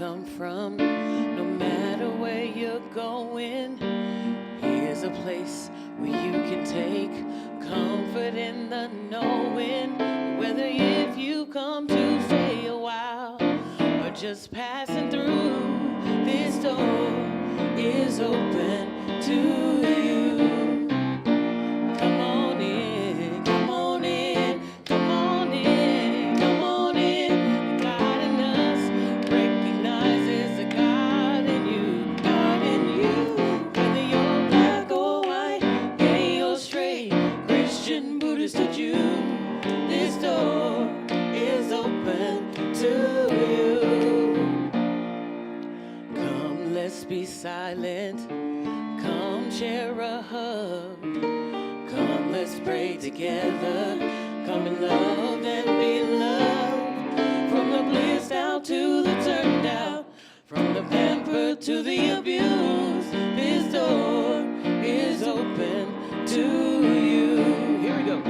come from, no matter where you're going. Here's a place where you can take comfort in the knowing, whether if you come to stay a while or just passing through, this door is open to you. Come on in, come on in, come on in, come on in. God in us recognizes the God in you, God in you. Whether you're black or white, gay or straight, Christian, Buddhist or Jew, this door is open to you. Come, let's be silent. Come, share a hug. Come, let's pray together. Come and love and be loved. From the blissed out to the turned out, from the pampered to the abused, this door is open to you. Here we go.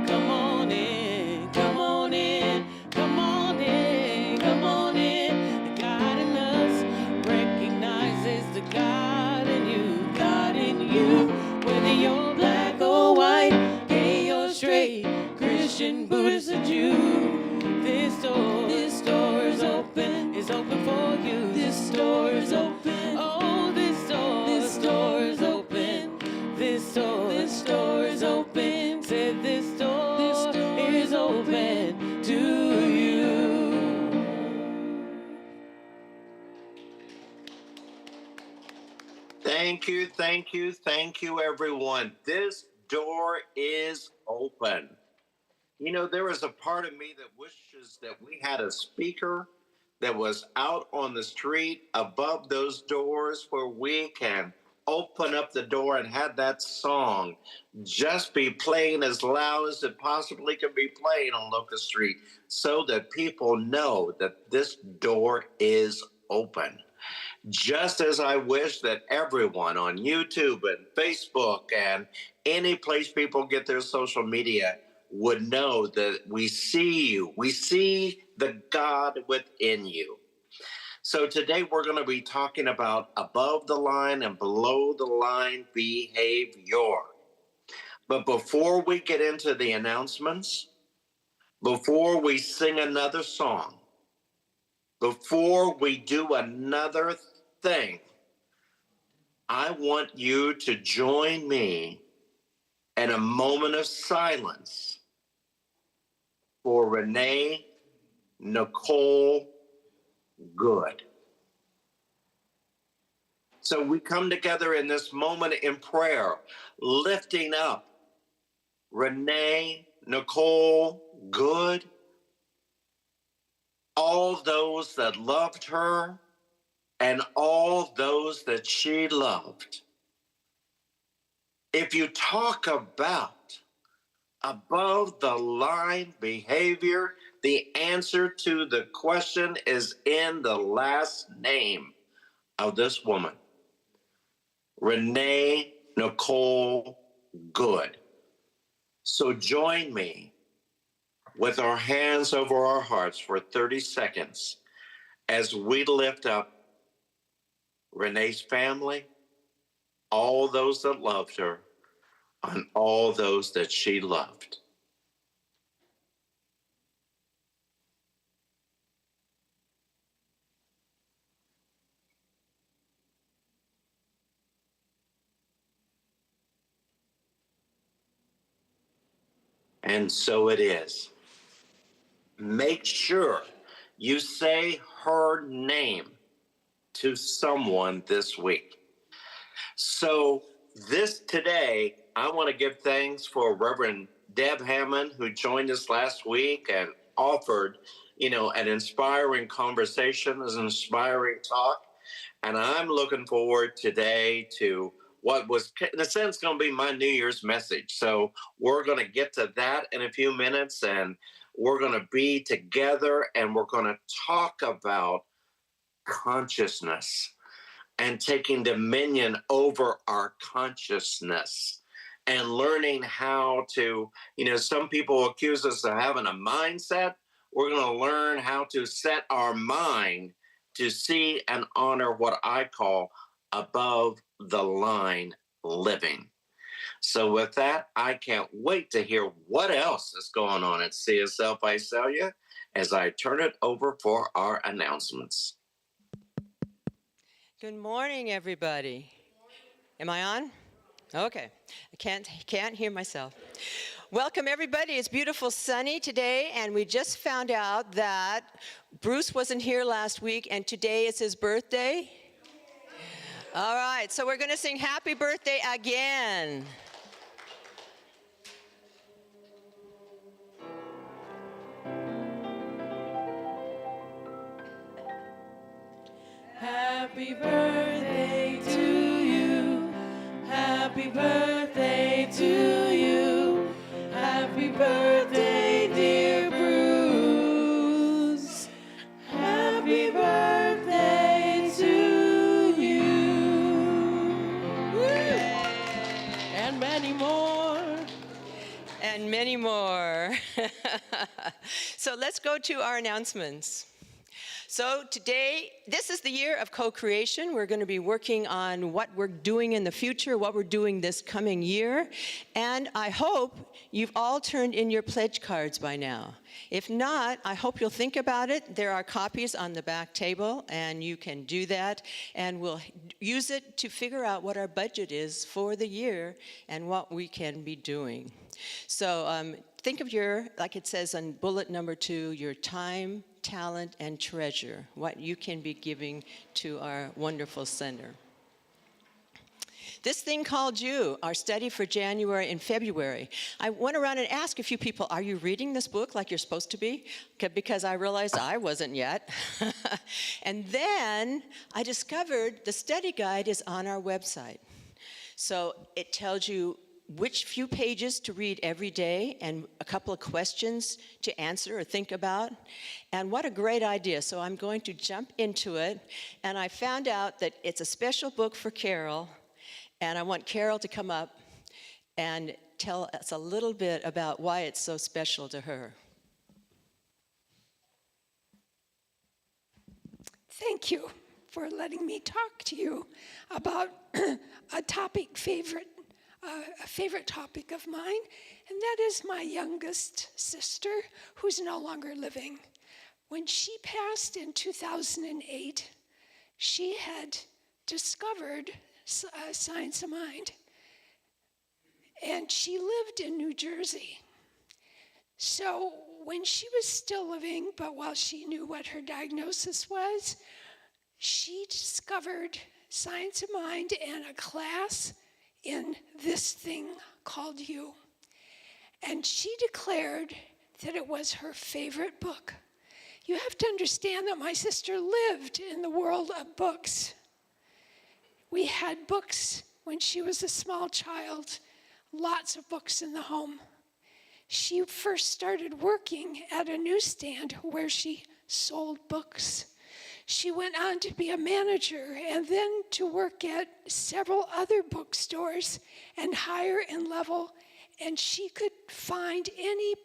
Come on in, come on in, come on in, come on in. The God in us recognizes the God in you, God in you. Whether you're black or white, gay or straight, Christian, Buddhist or Jew, this door is open for you. This door is open. Oh, this door is open. This door is open. Said this door is open to you. Thank you, thank you, thank you, everyone. This door is open. You know, there is a part of me that wishes that we had a speaker that was out on the street above those doors where we can open up the door and have that song just be playing as loud as it possibly can be playing on Locust Street so that people know that this door is open. Just as I wish that everyone on YouTube and Facebook and any place people get their social media would know that we see you. We see the God within you. So today we're going to be talking about above the line and below the line behavior. But before we get into the announcements, before we sing another song, before we do another thing, I want you to join me in a moment of silence for Renee Nicole Good. So we come together in this moment in prayer, lifting up Renee Nicole Good, all those that loved her, and all those that she loved. If you talk about above the line behavior, the answer to the question is in the last name of this woman, Renee Nicole Good. So join me with our hands over our hearts for 30 seconds as we lift up Renee's family, all those that loved her, and all those that she loved. And so it is. Make sure you say her name to someone this week. So today, I want to give thanks for Reverend Deb Hammond, who joined us last week and offered, an inspiring conversation, an inspiring talk. And I'm looking forward today to what was, in a sense, going to be my New Year's message. So we're going to get to that in a few minutes, and we're going to be together, and we're going to talk about consciousness and taking dominion over our consciousness and learning how to, some people accuse us of having a mindset. We're going to learn how to set our mind to see and honor what I call above the line living. So, with that, I can't wait to hear what else is going on at CSL Visalia as I turn it over for our announcements. Good morning, everybody. Am I on? Okay. I can't hear myself. Welcome, everybody. It's beautiful sunny today, and we just found out that Bruce wasn't here last week, and today is his birthday. All right, so we're going to sing happy birthday again. Happy birthday to you. Happy birthday to you. Happy birthday, dear Bruce. Happy birthday to you. Woo! And many more. And many more. So let's go to our announcements. So today, this is the year of co-creation. We're going to be working on what we're doing in the future, what we're doing this coming year. And I hope you've all turned in your pledge cards by now. If not, I hope you'll think about it. There are copies on the back table, and you can do that. And we'll use it to figure out what our budget is for the year and what we can be doing. So think of your, like it says on bullet number 2, your time, talent, and treasure, what you can be giving to our wonderful center. This thing called you, our study for January and February. I went around and asked a few people, are you reading this book like you're supposed to be? Because I realized I wasn't yet. And then I discovered the study guide is on our website. So it tells you which few pages to read every day and a couple of questions to answer or think about. And what a great idea. So I'm going to jump into it. And I found out that it's a special book for Carol. And I want Carol to come up and tell us a little bit about why it's so special to her. Thank you for letting me talk to you about a favorite topic of mine, and that is my youngest sister, who's no longer living. When she passed in 2008, she had discovered science of mind, and she lived in New Jersey. So when she was still living, but while she knew what her diagnosis was, she discovered science of mind and a class in this thing called You. And she declared that it was her favorite book. You have to understand that my sister lived in the world of books. We had books when she was a small child, lots of books in the home. She first started working at a newsstand where she sold books. She went on to be a manager and then to work at several other bookstores and higher in level, and she could find any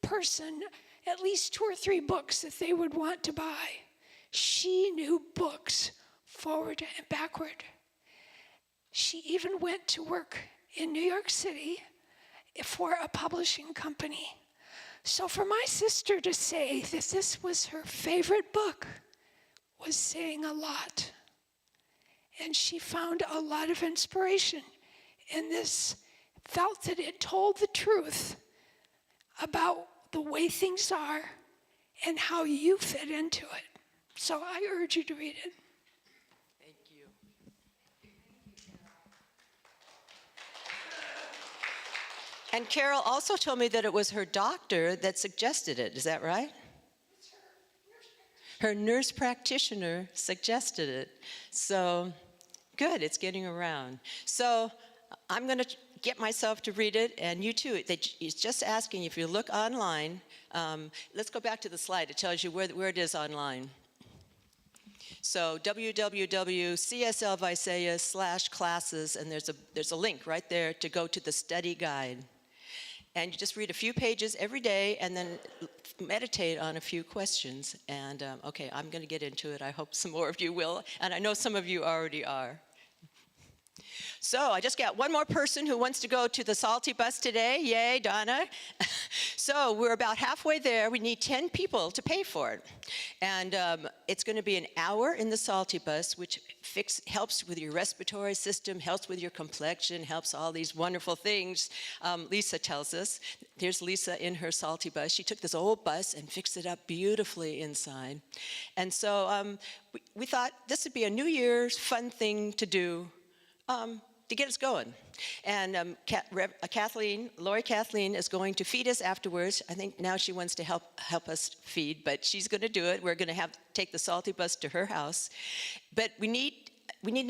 person at least 2 or 3 books that they would want to buy. She knew books forward and backward. She even went to work in New York City for a publishing company. So for my sister to say that this was her favorite book was saying a lot. And she found a lot of inspiration in this, felt that it told the truth about the way things are and how you fit into it. So I urge you to read it. Thank you. And Carol also told me that it was her doctor that suggested it. Is that right? Her nurse practitioner suggested it. So good, it's getting around. So I'm going to get myself to read it, and you too. It's just asking if you look online. Let's go back to the slide. It tells you where it is online. So www.cslvisalia.com/classes, and there's a link right there to go to the study guide. And you just read a few pages every day and then meditate on a few questions. And okay, I'm going to get into it. I hope some more of you will. And I know some of you already are. So I just got one more person who wants to go to the Salty Bus today. Yay, Donna. So we're about halfway there. We need 10 people to pay for it. And it's going to be an hour in the Salty Bus, which helps with your respiratory system, helps with your complexion, helps all these wonderful things. Lisa tells us. There's Lisa in her Salty Bus. She took this old bus and fixed it up beautifully inside. And so we thought this would be a New Year's fun thing to do. To get us going. And Lori Kathleen is going to feed us afterwards. I think now she wants to help us feed, but she's going to do it. We're going to take the Salty Bus to her house. But we need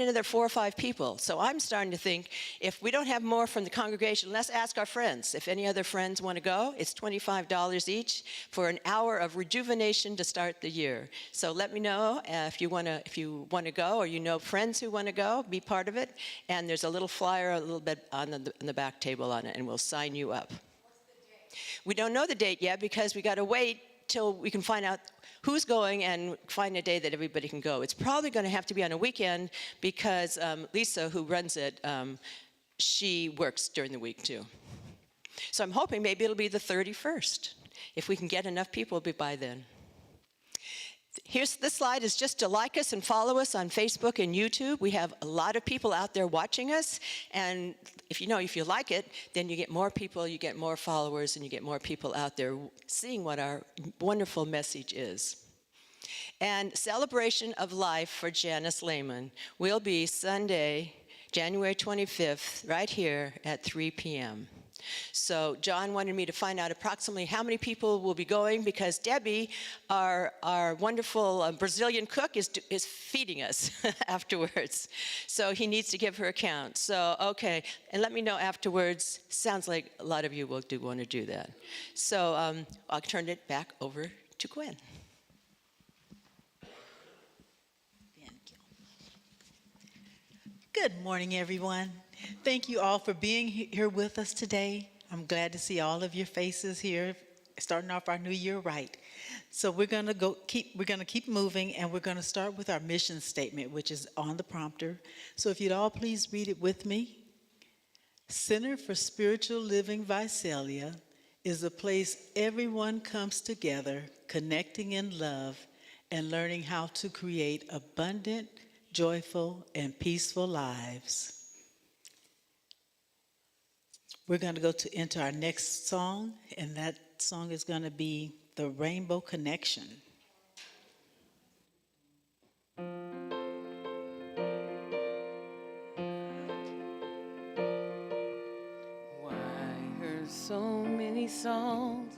another 4 or 5 people. So I'm starting to think, if we don't have more from the congregation, let's ask our friends. If any other friends want to go, it's $25 each for an hour of rejuvenation to start the year. So let me know if you want to go, or you know friends who want to go, be part of it. And there's a little flyer a little bit on the back table on it, and we'll sign you up. What's the date? We don't know the date yet because we got to wait till we can find out who's going and find a day that everybody can go. It's probably going to have to be on a weekend because Lisa, who runs it, she works during the week too. So I'm hoping maybe it'll be the 31st. If we can get enough people, it'll be by then. This slide is just to like us and follow us on Facebook and YouTube. We have a lot of people out there watching us, and if you like it, then you get more people, you get more followers, and you get more people out there seeing what our wonderful message is. And Celebration of Life for Janice Lehman will be Sunday, January 25th, right here at 3 p.m. So John wanted me to find out approximately how many people will be going, because Debbie, our wonderful Brazilian cook, is feeding us afterwards. So he needs to give her a count. So, okay, and let me know afterwards. Sounds like a lot of you will want to do that. So I'll turn it back over to Gwen. Good morning, everyone. Thank you all for being here with us today. I'm glad to see all of your faces here, starting off our new year right. So we're going to keep moving, and we're going to start with our mission statement, which is on the prompter. So if you'd all please read it with me. Center for Spiritual Living Visalia is a place everyone comes together, connecting in love and learning how to create abundant, joyful, and peaceful lives. We're going to go into our next song, and that song is going to be The Rainbow Connection. Why heard so many songs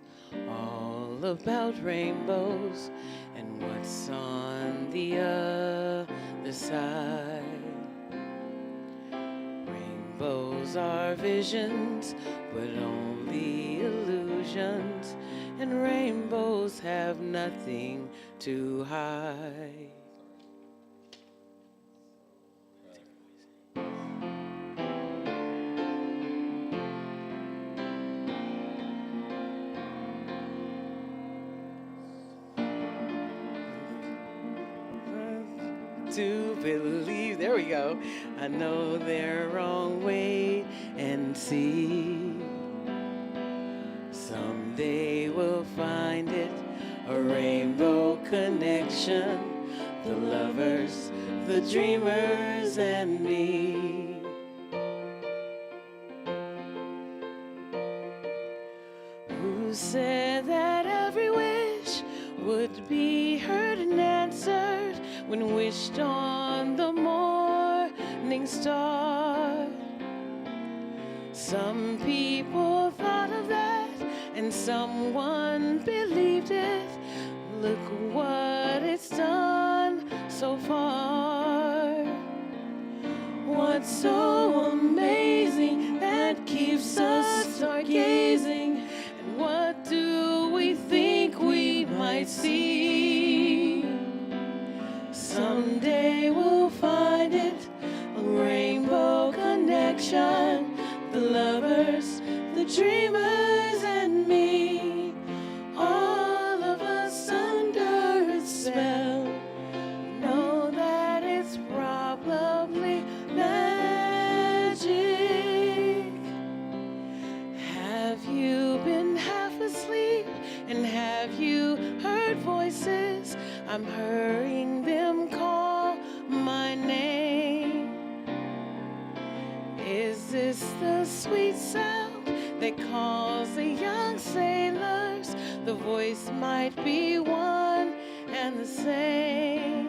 all about rainbows, and what's on the other side? Rainbows are visions, but only illusions, and rainbows have nothing to hide. To believe, there we go. I know they're wrong, wait and see. Someday we'll find it, a rainbow connection. The lovers, the dreamers, and me. Who said that every wish would be heard and answered when wished on the morning star? Some people thought of that, and someone believed it. Look what it's done so far. What's so amazing that keeps us stargazing? And what do we think we might see? Someday we'll find it, a rainbow connection. The lovers, the dreamers, sweet sound that calls the young sailors. The voice might be one and the same.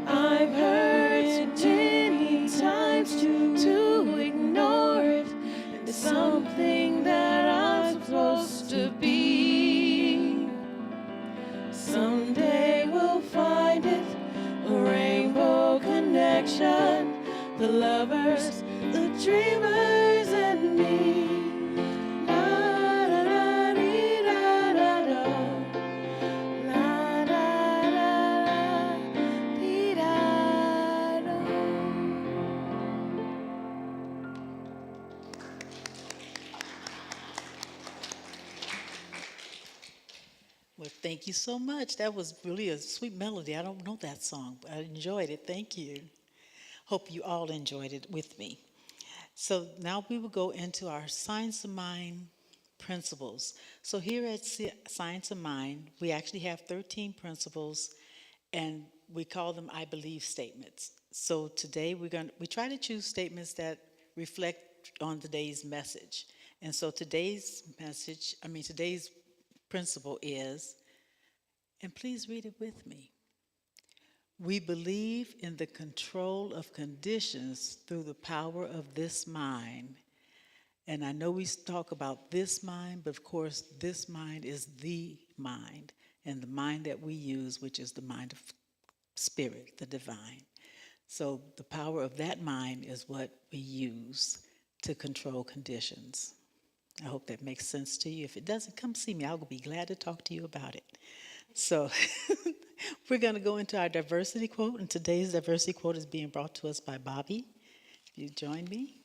I've heard it many times to ignore it. It's something that I'm supposed to be. Someday we'll find it, a rainbow connection. The lovers, the dreamers, and me. La da da dee da da da. La da da da dee da da. Well, thank you so much. That was really a sweet melody. I don't know that song, but I enjoyed it. Thank you. Hope you all enjoyed it with me. So now we will go into our Science of Mind principles. So here at Science of Mind, we actually have 13 principles, and we call them I believe statements. So today we try to choose statements that reflect on today's message. And so today's principle is, and please read it with me. We believe in the control of conditions through the power of this mind. And I know we talk about this mind, but of course, this mind is the mind, and the mind that we use, which is the mind of spirit, the divine. So the power of that mind is what we use to control conditions. I hope that makes sense to you. If it doesn't, come see me. I'll be glad to talk to you about it. So we're going to go into our diversity quote, and today's diversity quote is being brought to us by Bobby. If you join me.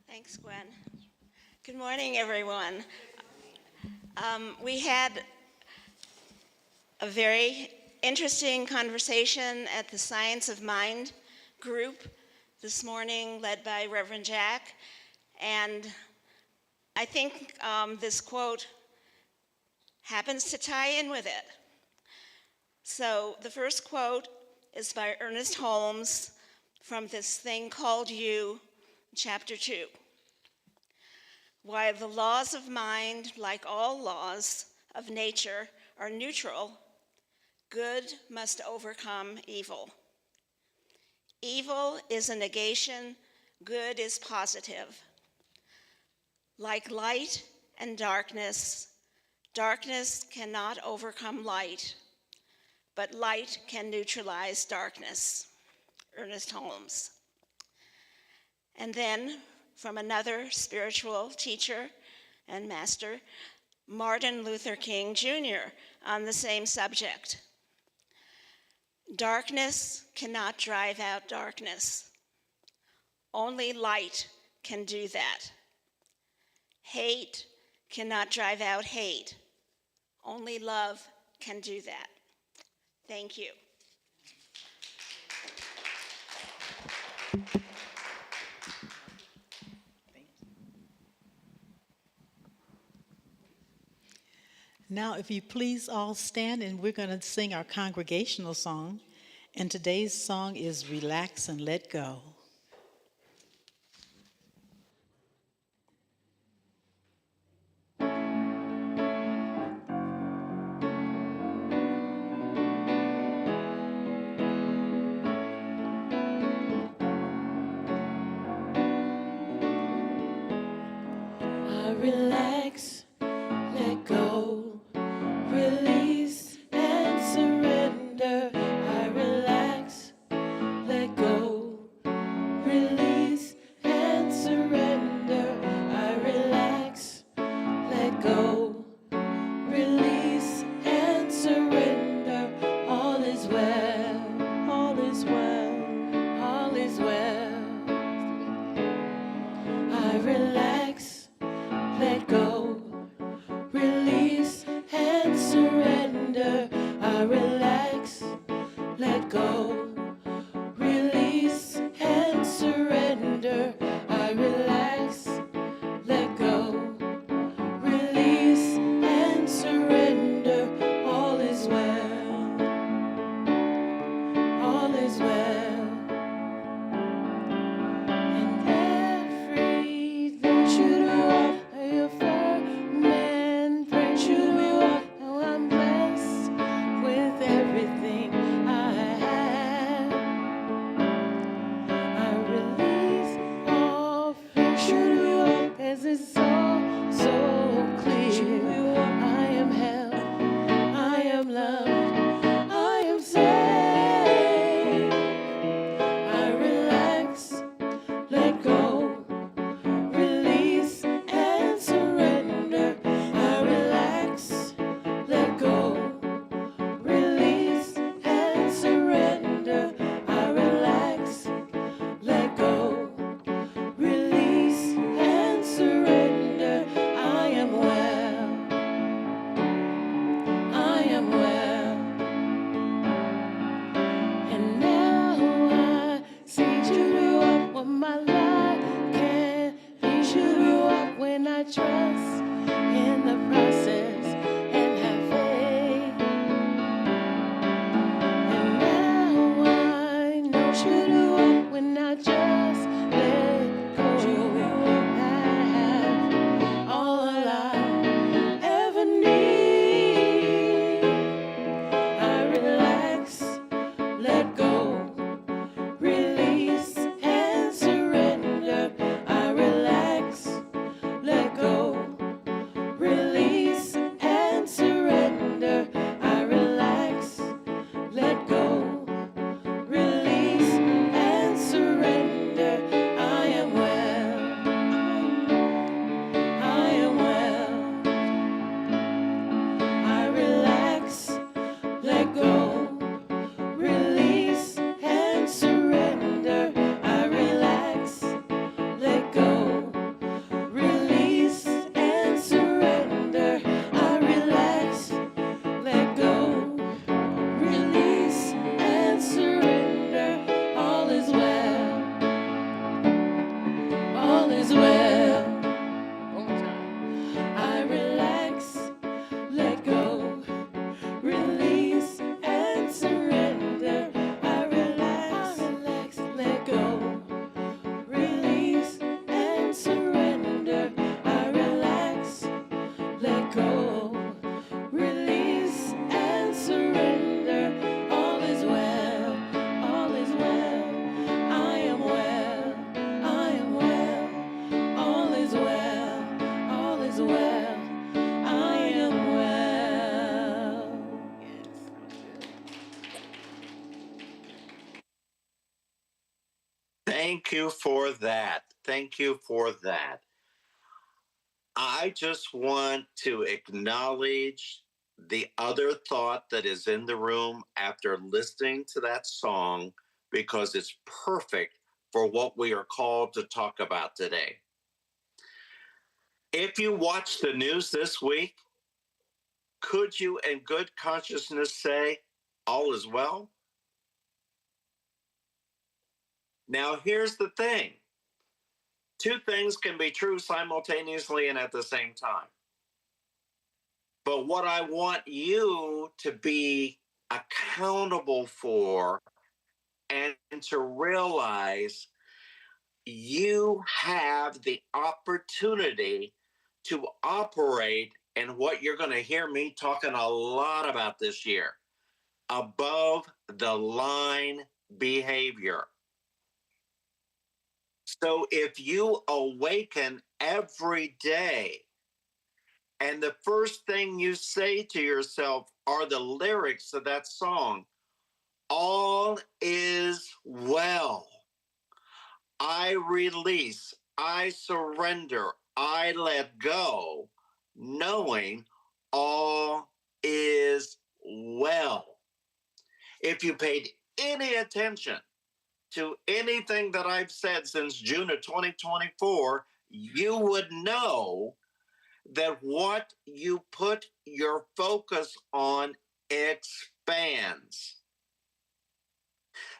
Thanks, Gwen. Good morning, everyone. We had a very interesting conversation at the Science of Mind group this morning, led by Reverend Jack. And I think this quote happens to tie in with it. So the first quote is by Ernest Holmes from This Thing Called You, Chapter 2. While the laws of mind, like all laws of nature, are neutral, good must overcome evil. Evil is a negation, good is positive. Like light and darkness, darkness cannot overcome light, but light can neutralize darkness. Ernest Holmes. And then, from another spiritual teacher and master, Martin Luther King Jr., on the same subject. Darkness cannot drive out darkness. Only light can do that. Hate cannot drive out hate. Only love can do that. Thank you. Now, if you please all stand, and we're going to sing our congregational song. And today's song is Relax and Let Go. I relax, let go, release and surrender. I relax, let go, release and surrender. I relax, let go, release and surrender. All is well, all is well, all is well. I relax, let go, trust in the process and have faith. And now I know true to walk when I just let go. I have all I ever need. I relax, let go, release and surrender. I relax, let go, release and surrender. I relax, let go, release and surrender. I am well, I am well. I relax, let go, release and surrender. I relax, let go, release and surrender. I relax, let go, release and surrender. All is well, all is well. One more time. I relax, let go, release and surrender. I relax, let go, release and surrender. I relax, let go, release and surrender. All is well, all is well. I am well, I am well. All is well, all is well. I am well. Thank you for that. Thank you for that. I just want to acknowledge the other thought that is in the room after listening to that song because it's perfect for what we are called to talk about today. If you watch the news this week, could you in good consciousness say, all is well? Now, here's the thing. Two things can be true simultaneously and at the same time. But what I want you to be accountable for and to realize you have the opportunity to operate in what you're going to hear me talking a lot about this year, above the line behavior. So if you awaken every day and the first thing you say to yourself are the lyrics of that song, all is well. I release, I surrender, I let go, knowing all is well. If you paid any attention to anything that I've said since June of 2024, you would know that what you put your focus on expands.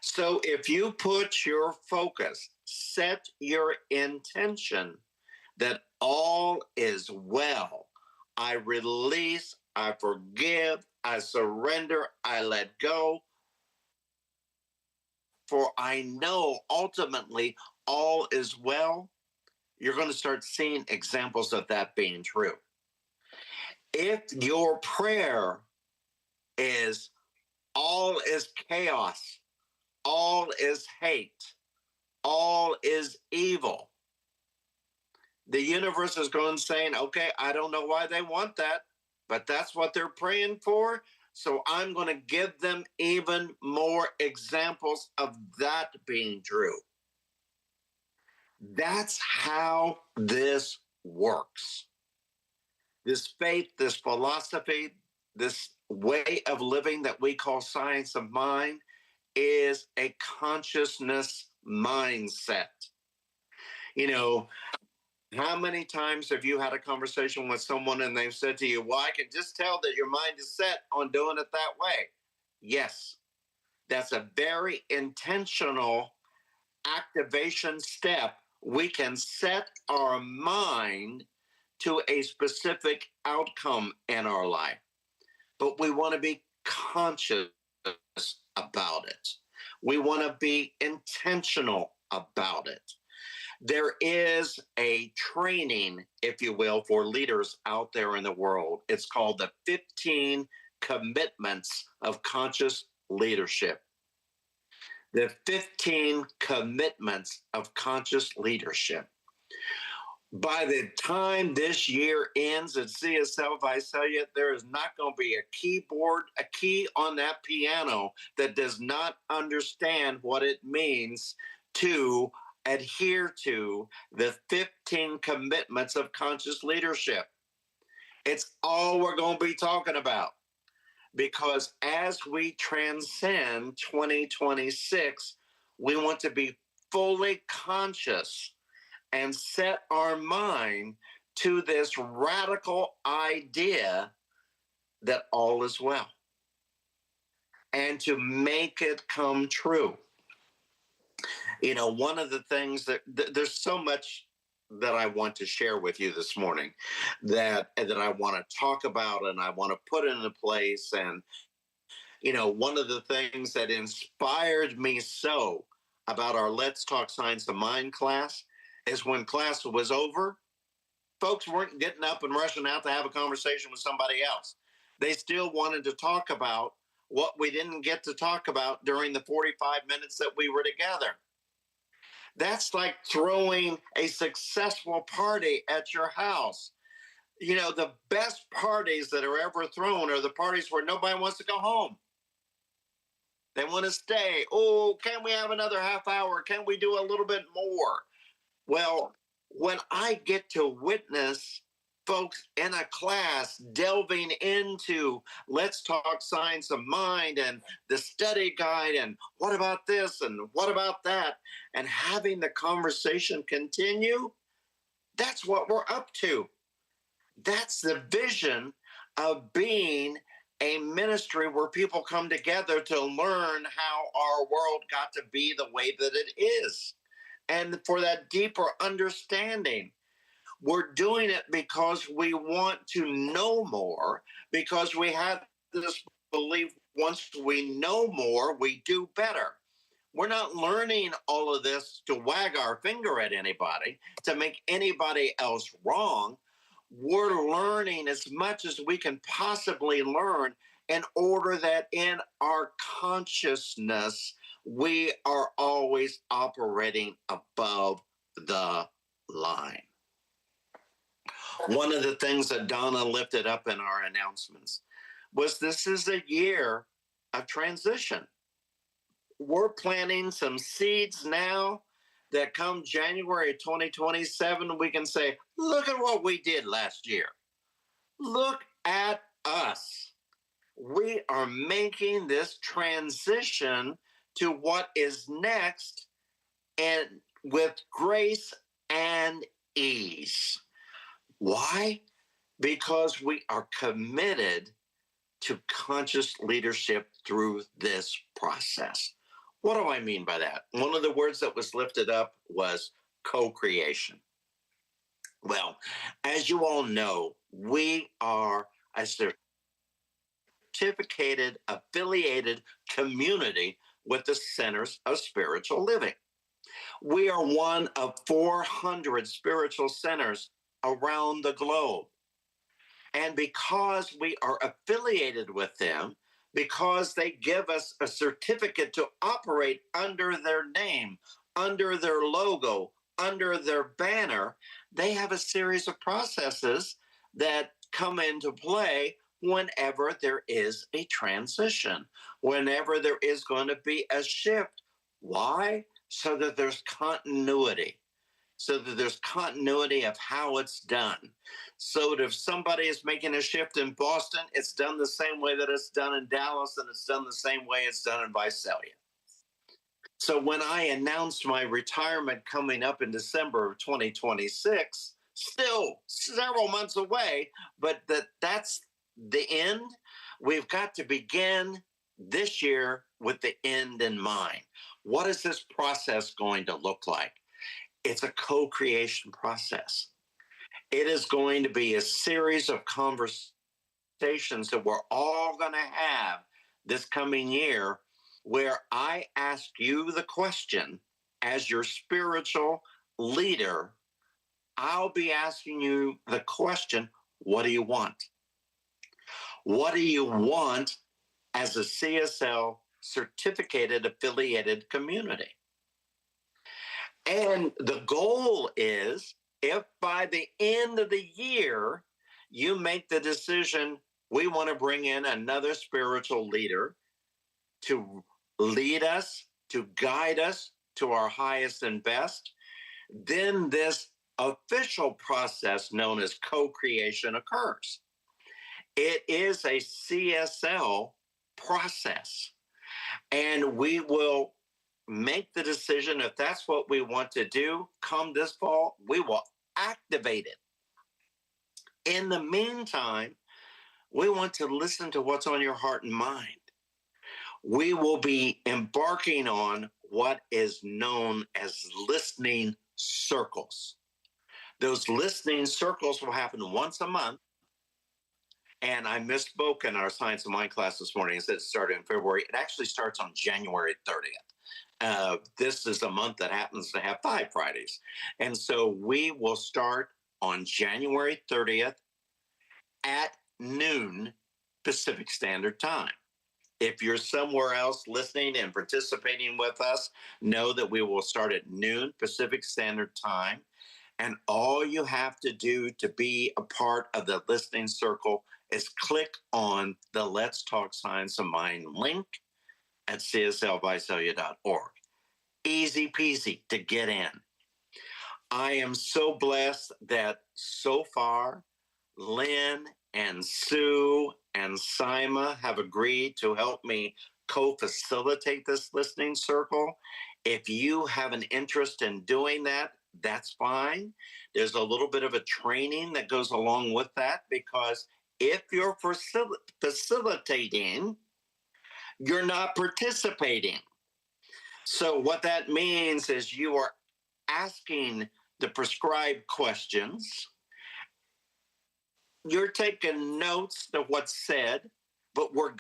So if you put your focus, set your intention that all is well, I release, I forgive, I surrender, I let go, for I know ultimately all is well, you're going to start seeing examples of that being true. If your prayer is all is chaos, all is hate, all is evil, the universe is going saying, okay, I don't know why they want that, but that's what they're praying for. So I'm going to give them even more examples of that being true. That's how this works. This faith, this philosophy, this way of living that we call science of mind is a consciousness mindset. You know, how many times have you had a conversation with someone and they've said to you, well, I can just tell that your mind is set on doing it that way? Yes, that's a very intentional activation step. We can set our mind to a specific outcome in our life, but we want to be conscious about it. We want to be intentional about it. There is a training, if you will, for leaders out there in the world. It's called the 15 Commitments of Conscious Leadership. The 15 Commitments of Conscious Leadership. By the time this year ends at CSL Visalia, there is not going to be a key on that piano that does not understand what it means to adhere to the 15 commitments of conscious leadership. It's all we're going to be talking about, because as we transcend 2026, we want to be fully conscious and set our mind to this radical idea that all is well, and to make it come true. You know, one of the things that there's so much that I want to share with you this morning that I want to talk about and I want to put into place. And you know, one of the things that inspired me so about our Let's Talk Science of Mind class is when class was over, folks weren't getting up and rushing out to have a conversation with somebody else. They still wanted to talk about what we didn't get to talk about during the 45 minutes that we were together. That's like throwing a successful party at your house. You know, the best parties that are ever thrown are the parties where nobody wants to go home. They want to stay. Oh, can we have another half hour? Can we do a little bit more? Well, when I get to witness folks in a class delving into Let's Talk Science of Mind and the study guide and what about this and what about that, and having the conversation continue, that's what we're up to. That's the vision of being a ministry where people come together to learn how our world got to be the way that it is. And for that deeper understanding, we're doing it because we want to know more, because we have this belief once we know more, we do better. We're not learning all of this to wag our finger at anybody, to make anybody else wrong. We're learning as much as we can possibly learn in order that in our consciousness, we are always operating above the line. One of the things that Donna lifted up in our announcements was this is a year of transition. We're planting some seeds now that come January 2027, we can say, look at what we did last year. Look at us. We are making this transition to what is next, and with grace and ease. Why? Because we are committed to conscious leadership through this process. What do I mean by that? One of the words that was lifted up was co-creation. Well, as you all know, we are a certificated, affiliated community with the Centers of Spiritual Living. We are one of 400 spiritual centers around the globe. And because we are affiliated with them, because they give us a certificate to operate under their name, under their logo, under their banner, they have a series of processes that come into play whenever there is a transition, whenever there is going to be a shift. Why? So that there's continuity. So that there's continuity of how it's done. So that if somebody is making a shift in Boston, it's done the same way that it's done in Dallas, and it's done the same way it's done in Visalia. So when I announced my retirement coming up in December of 2026, still several months away, but that's the end. We've got to begin this year with the end in mind. What is this process going to look like? It's a co-creation process. It is going to be a series of conversations that we're all going to have this coming year where I ask you the question as your spiritual leader. I'll be asking you the question, what do you want? What do you want as a CSL certificated affiliated community? And the goal is if by the end of the year you make the decision, we want to bring in another spiritual leader to lead us, to guide us to our highest and best, then this official process known as co creation occurs. It is a CSL process, and we will make the decision if that's what we want to do come this fall, we will activate it. In the meantime, we want to listen to what's on your heart and mind. We will be embarking on what is known as listening circles. Those listening circles will happen once a month. And I misspoke in our Science of Mind class this morning. I said it started in February. It actually starts on January 30th. This is a month that happens to have 5 Fridays. And so we will start on January 30th at noon Pacific Standard Time. If you're somewhere else listening and participating with us, know that we will start at noon Pacific Standard Time. And all you have to do to be a part of the listening circle is click on the Let's Talk Science of Mind link at cslvisalia.org. Easy peasy to get in. I am so blessed that so far, Lynn and Sue and Sima have agreed to help me co-facilitate this listening circle. If you have an interest in doing that, that's fine. There's a little bit of a training that goes along with that because if you're facilitating, you're not participating. So what that means is you are asking the prescribed questions. You're taking notes of what's said, but we're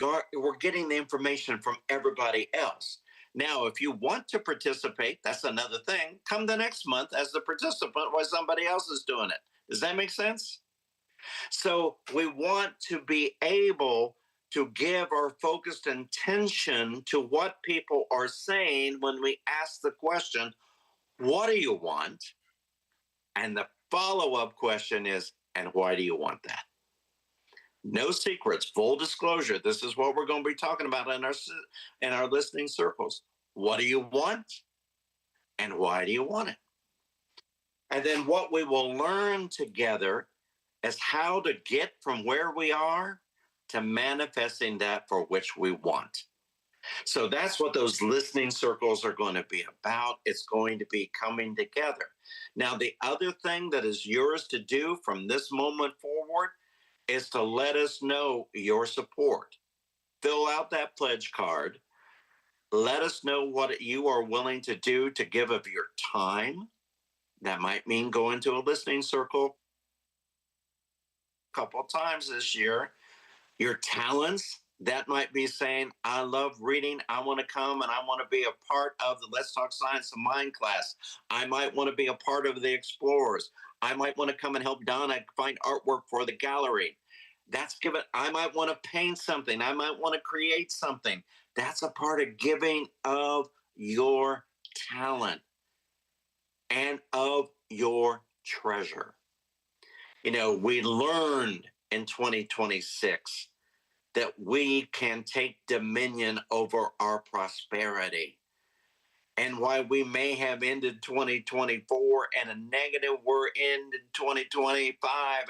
getting the information from everybody else. Now, if you want to participate, that's another thing. Come the next month as the participant while somebody else is doing it. Does that make sense? So we want to be able to give our focused attention to what people are saying when we ask the question, what do you want? And the follow-up question is, and why do you want that? No secrets, full disclosure. This is what we're going to be talking about in our listening circles. What do you want? And why do you want it? And then what we will learn together is how to get from where we are to manifesting that for which we want. So that's what those listening circles are going to be about. It's going to be coming together. Now, the other thing that is yours to do from this moment forward is to let us know your support. Fill out that pledge card. Let us know what you are willing to do to give of your time. That might mean going to a listening circle a couple of times this year. Your talents, that might be saying, I love reading. I want to come and I want to be a part of the Let's Talk Science of Mind class. I might want to be a part of the Explorers. I might want to come and help Donna find artwork for the gallery. That's given. I might want to paint something. I might want to create something. That's a part of giving of your talent and of your treasure. You know, we learned in 2026 that we can take dominion over our prosperity. And while we may have ended 2024 and a negative, we're ended 2025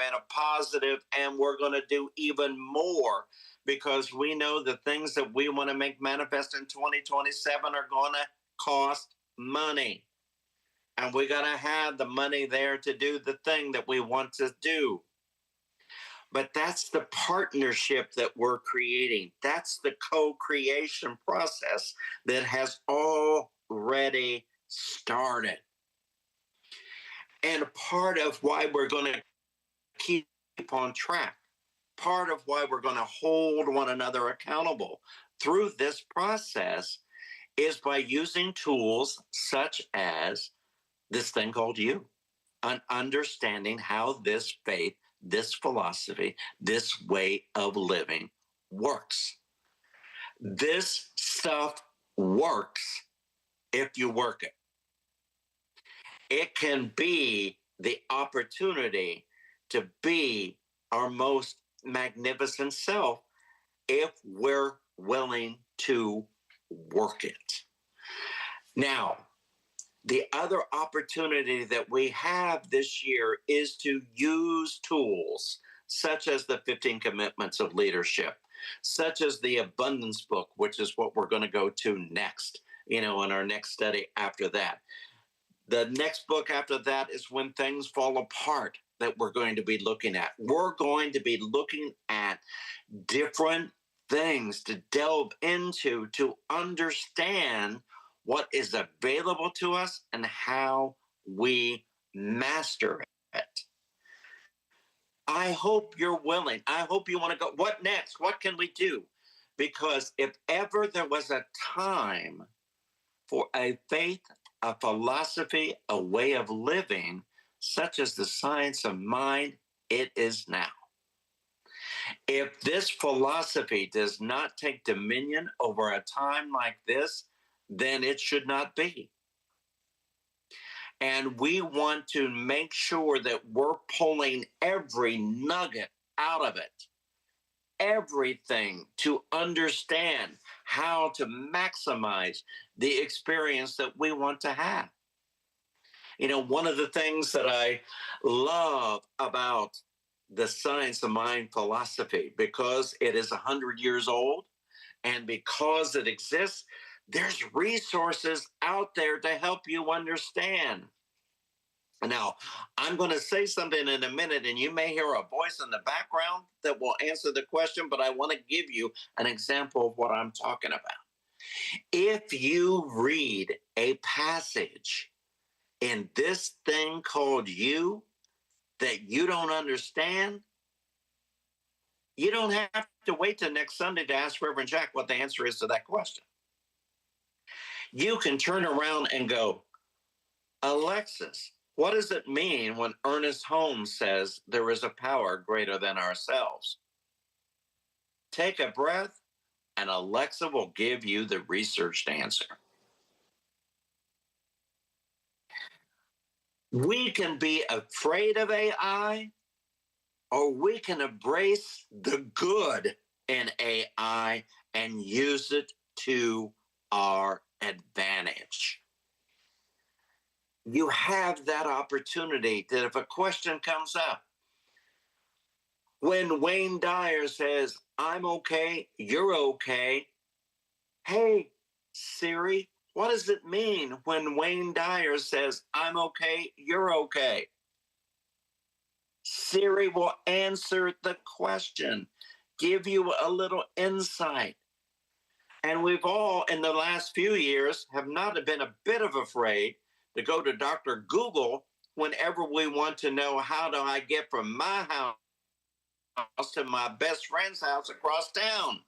and a positive, and we're going to do even more because we know the things that we want to make manifest in 2027 are going to cost money. And we got to have the money there to do the thing that we want to do. But that's the partnership that we're creating. That's the co-creation process that has already started. And part of why we're going to keep on track. Part of why we're going to hold one another accountable through this process is by using tools such as this thing called you, and understanding how this faith, this philosophy, this way of living works. This stuff works if you work it. It can be the opportunity to be our most magnificent self if we're willing to work it. Now, the other opportunity that we have this year is to use tools such as the 15 Commitments of Leadership, such as the Abundance Book, which is what we're going to go to next, in our next study after that. The next book after that is When Things Fall Apart, that we're going to be looking at. We're going to be looking at different things to delve into to understand what is available to us and how we master it. I hope you're willing. I hope you want to go. What next? What can we do? Because if ever there was a time for a faith, a philosophy, a way of living, such as the science of mind, it is now. If this philosophy does not take dominion over a time like this, then it should not be. And we want to make sure that we're pulling every nugget out of it, everything to understand how to maximize the experience that we want to have. One of the things that I love about the science of mind philosophy, because it is 100 years old and because it exists, there's resources out there to help you understand. Now, I'm going to say something in a minute, and you may hear a voice in the background that will answer the question, but I want to give you an example of what I'm talking about. If you read a passage in this thing called you that you don't understand, you don't have to wait till next Sunday to ask Reverend Jack what the answer is to that question. You can turn around and go, Alexis, what does it mean when Ernest Holmes says there is a power greater than ourselves? Take a breath, and Alexa will give you the researched answer. We can be afraid of AI, or we can embrace the good in AI and use it to our advantage. You have that opportunity that if a question comes up, when Wayne Dyer says, I'm okay, you're okay, hey, Siri, what does it mean when Wayne Dyer says, I'm okay, you're okay? Siri will answer the question, give you a little insight. And we've all, in the last few years, have not been a bit of afraid to go to Dr. Google whenever we want to know, how do I get from my house to my best friend's house across town?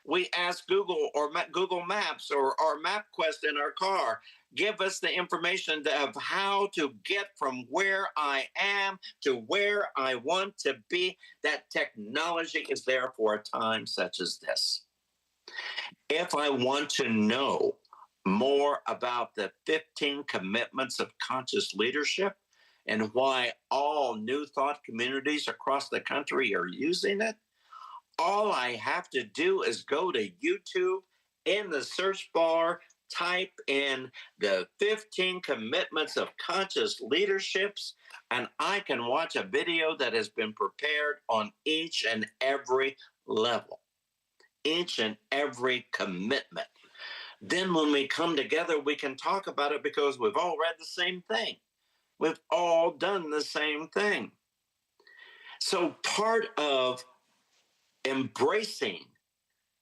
We ask Google or Google Maps or MapQuest in our car, give us the information of how to get from where I am to where I want to be. That technology is there for a time such as this. If I want to know more about the 15 commitments of conscious leadership and why all New Thought communities across the country are using it, all I have to do is go to YouTube, in the search bar, type in the 15 commitments of conscious leaderships, and I can watch a video that has been prepared on each and every level, each and every commitment. Then when we come together, we can talk about it because we've all read the same thing. We've all done the same thing. So part of embracing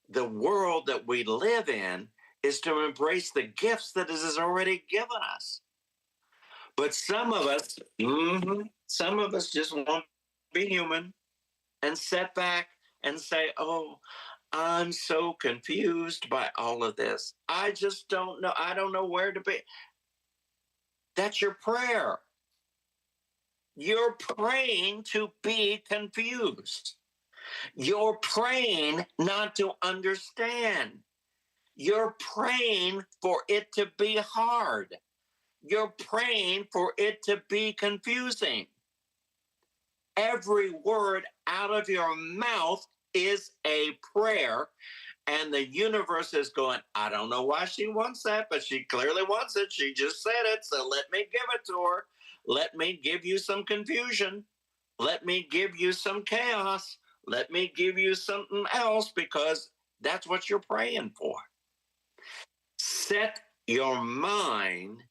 the world that we live in is to embrace the gifts that it has already given us. But some of us just won't be human and sit back and say, oh, I'm so confused by all of this. I just don't know. I don't know where to be. That's your prayer. You're praying to be confused. You're praying not to understand. You're praying for it to be hard. You're praying for it to be confusing. Every word out of your mouth is a prayer, and the universe is going, I don't know why she wants that, but she clearly wants it. She just said it, so let me give it to her. Let me give you some confusion. Let me give you some chaos. Let me give you something else, because that's what you're praying for. Set your mind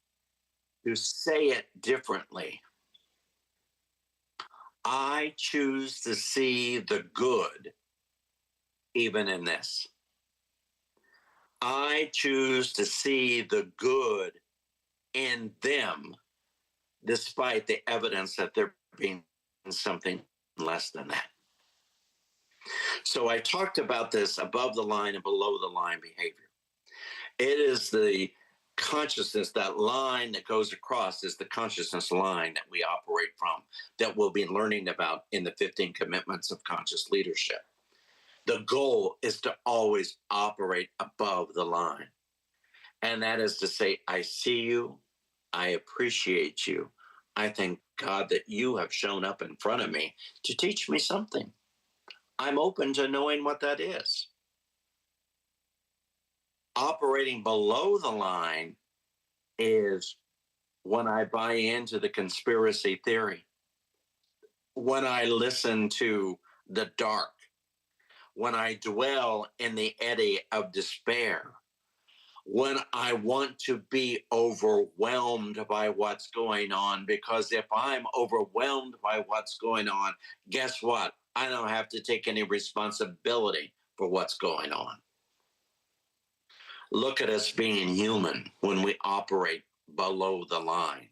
to say it differently. I choose to see the good even in this. I choose to see the good in them, despite the evidence that they're being something less than that. So I talked about this above the line and below the line behavior. It is the consciousness, that line that goes across is the consciousness line that we operate from, that we'll be learning about in the 15 commitments of conscious leadership. The goal is to always operate above the line. And that is to say, I see you, I appreciate you. I thank God that you have shown up in front of me to teach me something. I'm open to knowing what that is. Operating below the line is when I buy into the conspiracy theory, when I listen to the dark, when I dwell in the eddy of despair, when I want to be overwhelmed by what's going on. Because if I'm overwhelmed by what's going on, guess what? I don't have to take any responsibility for what's going on. Look at us being human when we operate below the line.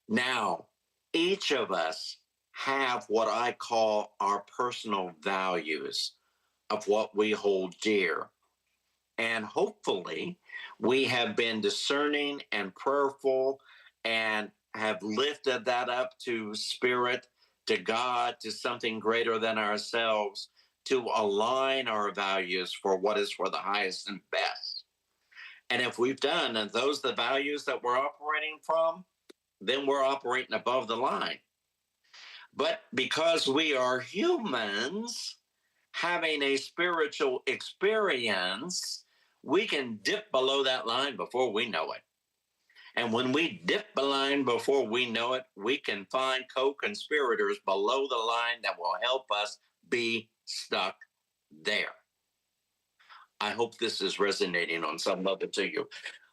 Now, each of us have what I call our personal values of what we hold dear. And hopefully, we have been discerning and prayerful and have lifted that up to spirit, to God, to something greater than ourselves, to align our values for what is for the highest and best. And if we've done, and those are the values that we're operating from, then we're operating above the line. But because we are humans having a spiritual experience, we can dip below that line before we know it. And when we dip the line before we know it, we can find co-conspirators below the line that will help us be stuck there. I hope this is resonating on some level to you.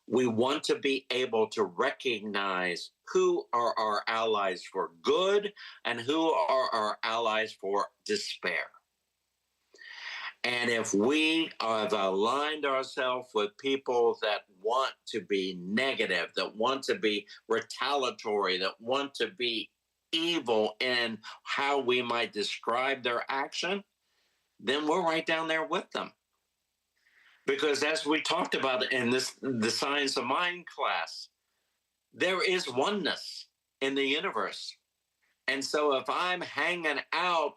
We want to be able to recognize who are our allies for good and who are our allies for despair. And if we have aligned ourselves with people that want to be negative, that want to be retaliatory, that want to be evil in how we might describe their action, then we're right down there with them. Because as we talked about in the Science of Mind class, there is oneness in the universe. And so if I'm hanging out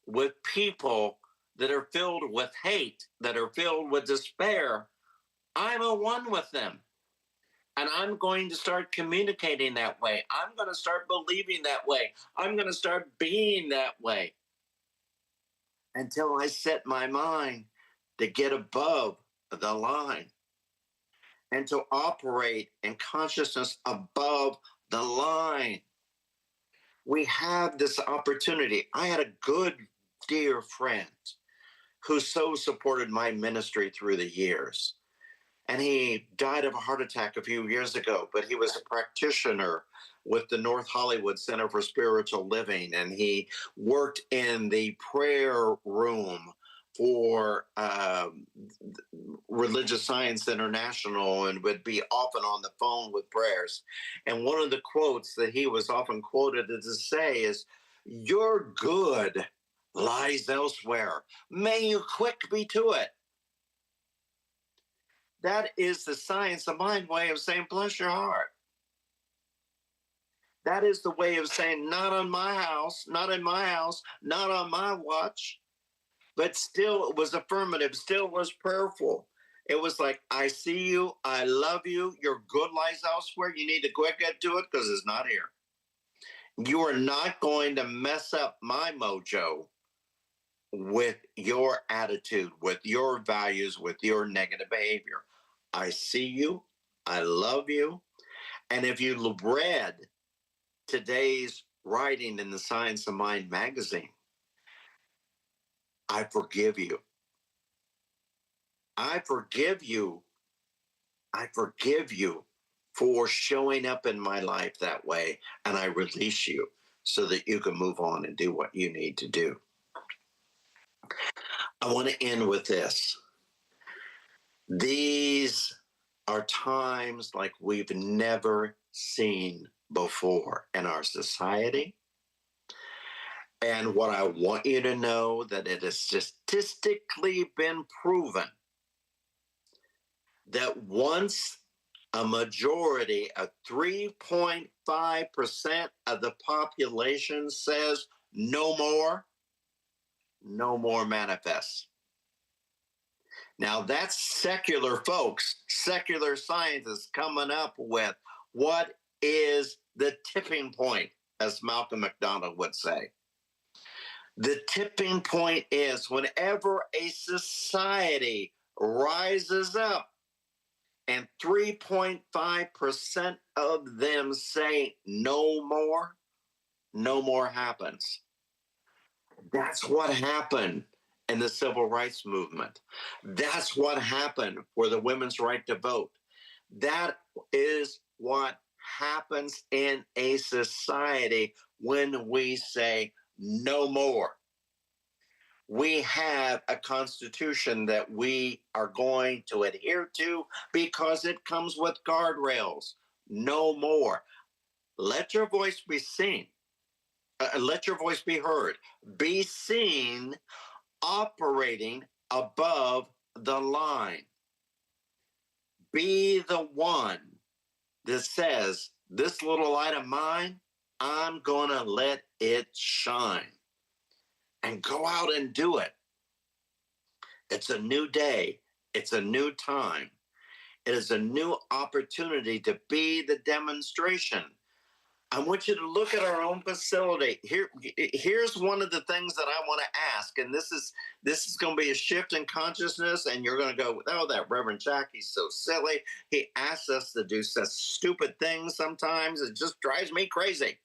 with people that are filled with hate, that are filled with despair, I'm a one with them. And I'm going to start communicating that way. I'm going to start believing that way. I'm going to start being that way until I set my mind to get above the line and to operate in consciousness above the line. We have this opportunity. I had a good, dear friend who so supported my ministry through the years. And he died of a heart attack a few years ago, but he was a practitioner with the North Hollywood Center for Spiritual Living, and he worked in the prayer room for Religious Science International and would be often on the phone with prayers. And one of the quotes that he was often quoted to say is, Your good lies elsewhere. May you quick be to it. That is the science of mind way of saying, bless your heart. That is the way of saying, not on my house, not in my house, not on my watch. But still, it was affirmative, still was prayerful. It was like, I see you, I love you, your good lies elsewhere. You need to quick get to it because it's not here. You are not going to mess up my mojo with your attitude, with your values, with your negative behavior. I see you, I love you. And if you read today's writing in the Science of Mind magazine, I forgive you. I forgive you. I forgive you for showing up in my life that way. And I release you so that you can move on and do what you need to do. I want to end with this. These are times like we've never seen before in our society. And what I want you to know that it has statistically been proven that once a majority of 3.5% of the population says no more manifests. Now that's secular folks, secular scientists coming up with what is the tipping point, as Malcolm McDonald would say. The tipping point is whenever a society rises up and 3.5% of them say no more happens. That's what happened in the civil rights movement. That's what happened for the women's right to vote. That is what happens in a society when we say no more. We have a constitution that we are going to adhere to because it comes with guardrails. No more. Let your voice be seen. Let your voice be heard. Be seen operating above the line. Be the one that says, this little light of mine, I'm going to let it shine. And go out and do it. It's a new day. It's a new time. It is a new opportunity to be the demonstration. I want you to look at our own facility. Here's one of the things that I want to ask, and this is going to be a shift in consciousness, and you're going to go, oh, that Reverend Jack, he's so silly. He asks us to do such stupid things sometimes. It just drives me crazy.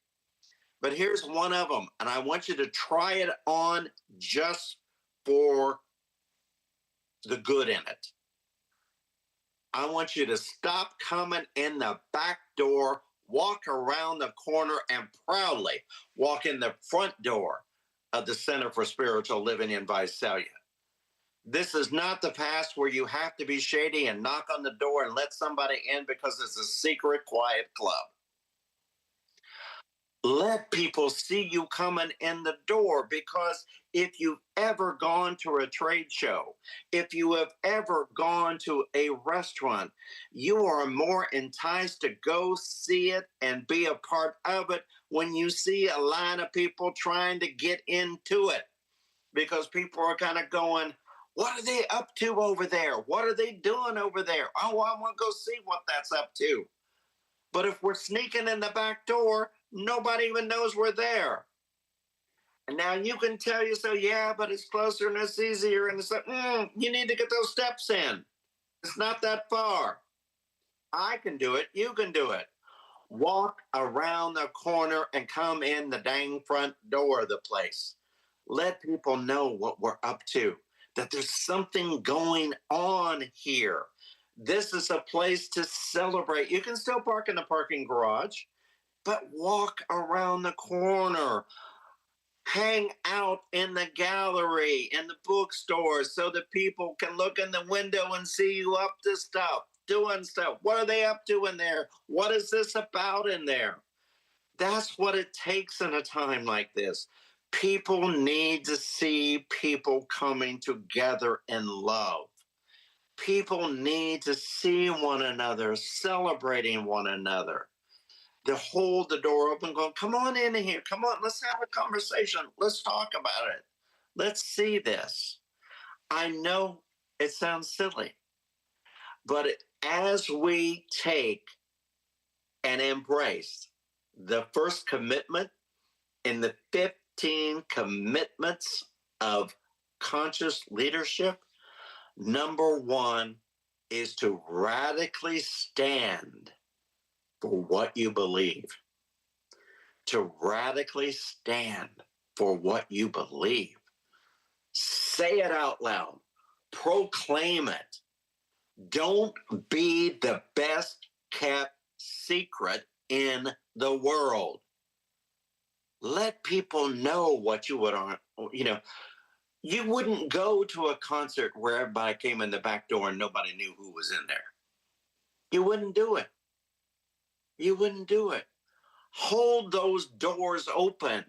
But here's one of them, and I want you to try it on just for the good in it. I want you to stop coming in the back door, walk around the corner, and proudly walk in the front door of the Center for Spiritual Living in Visalia. This is not the past where you have to be shady and knock on the door and let somebody in because it's a secret, quiet club. Let people see you coming in the door, because if you've ever gone to a trade show, if you have ever gone to a restaurant, you are more enticed to go see it and be a part of it when you see a line of people trying to get into it, because people are kind of going, what are they up to over there? What are they doing over there? Oh, I want to go see what that's up to. But if we're sneaking in the back door, nobody even knows we're there. And now you can tell yourself, yeah, but it's closer and it's easier. And it's like, you need to get those steps in. It's not that far. I can do it. You can do it. Walk around the corner and come in the dang front door of the place. Let people know what we're up to, that there's something going on here. This is a place to celebrate. You can still park in the parking garage, but walk around the corner. Hang out in the gallery, in the bookstore, so that people can look in the window and see you up to stuff, doing stuff. What are they up to in there? What is this about in there? That's what it takes in a time like this. People need to see people coming together in love. People need to see one another, celebrating one another. To hold the door open, going, come on in here. Come on, let's have a conversation. Let's talk about it. Let's see this. I know it sounds silly, but as we take and embrace the first commitment in the 15 commitments of conscious leadership, number one is to radically stand for what you believe. To radically stand for what you believe. Say it out loud. Proclaim it. Don't be the best kept secret in the world. Let people know what you would, you wouldn't go to a concert where everybody came in the back door and nobody knew who was in there. You wouldn't do it. You wouldn't do it. Hold those doors open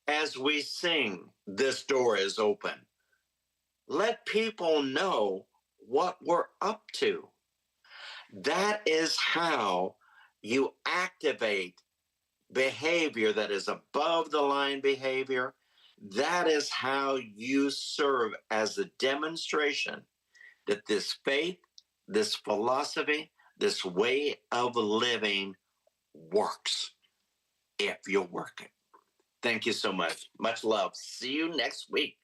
as we sing, This Door is Open. Let people know what we're up to. That is how you activate behavior that is above the line behavior. That is how you serve as a demonstration that this faith, this philosophy, this way of living works if you'll work it. Thank you so much. Much love. See you next week.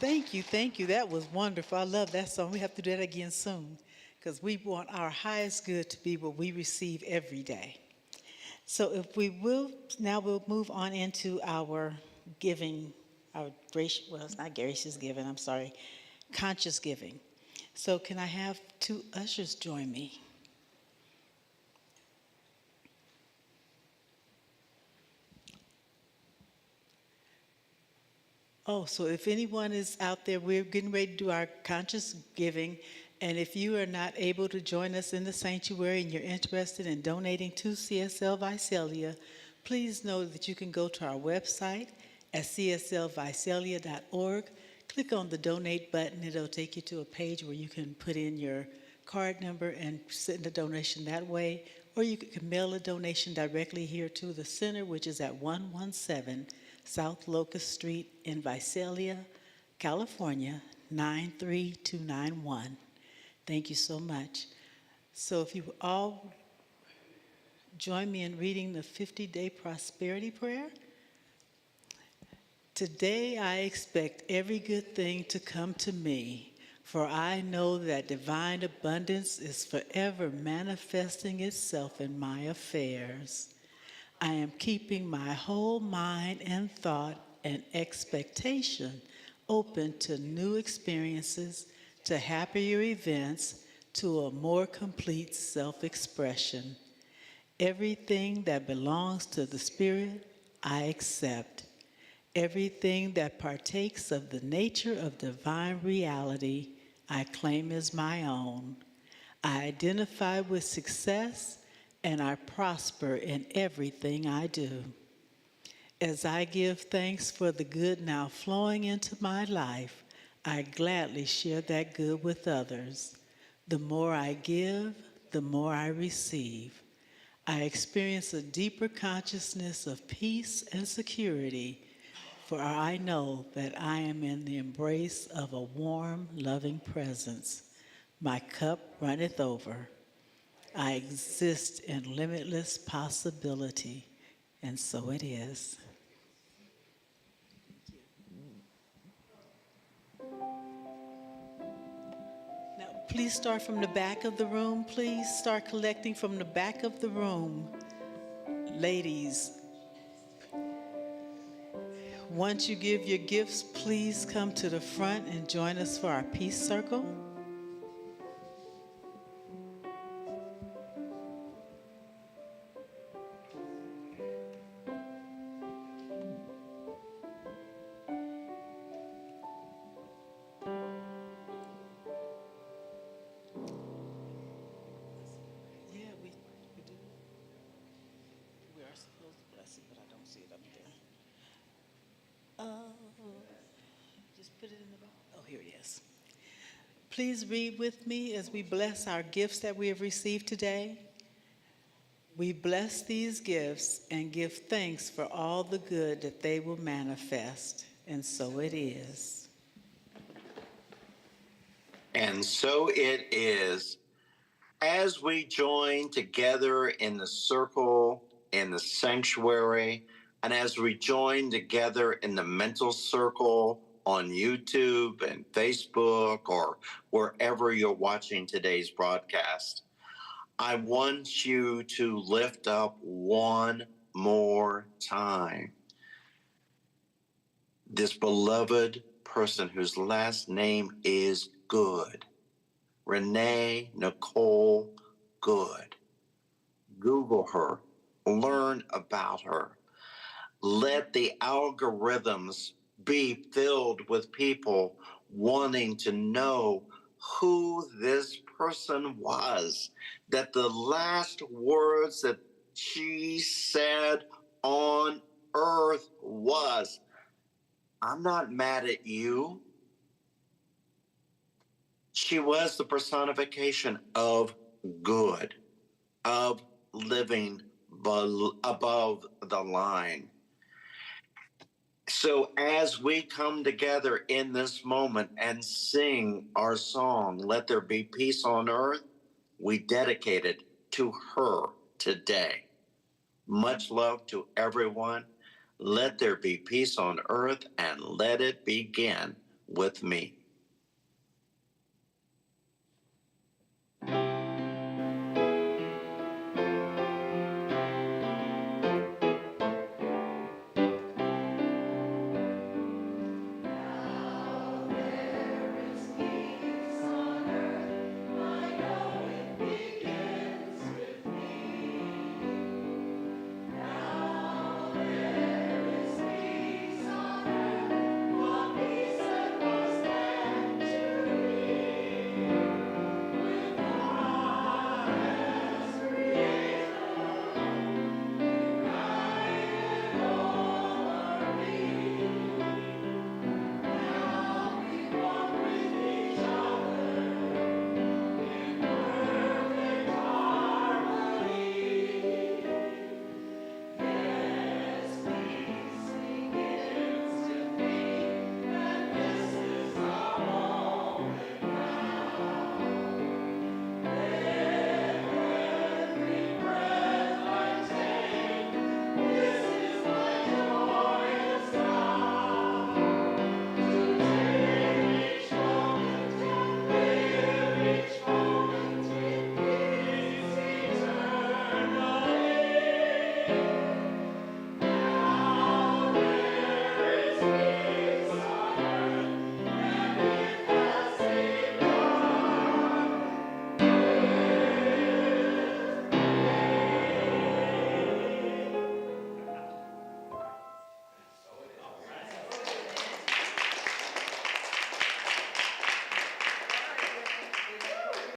Thank you, thank you. That was wonderful. I love that song. We have to do that again soon because we want our highest good to be what we receive every day. So if we will, now we'll move on into our giving, our gracious, well, it's not gracious giving, I'm sorry, conscious giving. So can I have two ushers join me? Oh, so if anyone is out there, we're getting ready to do our conscious giving. And if you are not able to join us in the sanctuary and you're interested in donating to CSL Visalia, please know that you can go to our website at cslvisalia.org. Click on the donate button. It'll take you to a page where you can put in your card number and send a donation that way. Or you can mail a donation directly here to the center, which is at 117 South Locust Street in Visalia, California, 93291. Thank you so much. So if you all join me in reading the 50-day prosperity prayer. Today I expect every good thing to come to me, for I know that divine abundance is forever manifesting itself in my affairs. I am keeping my whole mind and thought and expectation open to new experiences, to happier events, to a more complete self-expression. Everything that belongs to the Spirit, I accept. Everything that partakes of the nature of divine reality, I claim as my own. I identify with success and I prosper in everything I do. As I give thanks for the good now flowing into my life, I gladly share that good with others. The more I give, the more I receive. I experience a deeper consciousness of peace and security, for I know that I am in the embrace of a warm, loving presence. My cup runneth over. I exist in limitless possibility, and so it is. Now, please start from the back of the room. Please start collecting from the back of the room. Ladies, once you give your gifts, please come to the front and join us for our peace circle. Yeah, we do. We are supposed to bless it, but I don't see it up there. Just put it in the box. Oh, here it is. Please read with me as we bless our gifts that we have received today. We bless these gifts and give thanks for all the good that they will manifest. And so it is. And so it is. As we join together in the circle, in the sanctuary, and as we join together in the mental circle on YouTube and Facebook or wherever you're watching today's broadcast, I want you to lift up one more time this beloved person whose last name is Good. Renee Nicole Good. Google her, learn about her. Let the algorithms be filled with people wanting to know who this person was. That the last words that she said on earth was, I'm not mad at you. She was the personification of good, of living above the line. So as we come together in this moment and sing our song, Let There Be Peace on Earth, we dedicate it to her today. Much love to everyone. Let there be peace on earth and let it begin with me.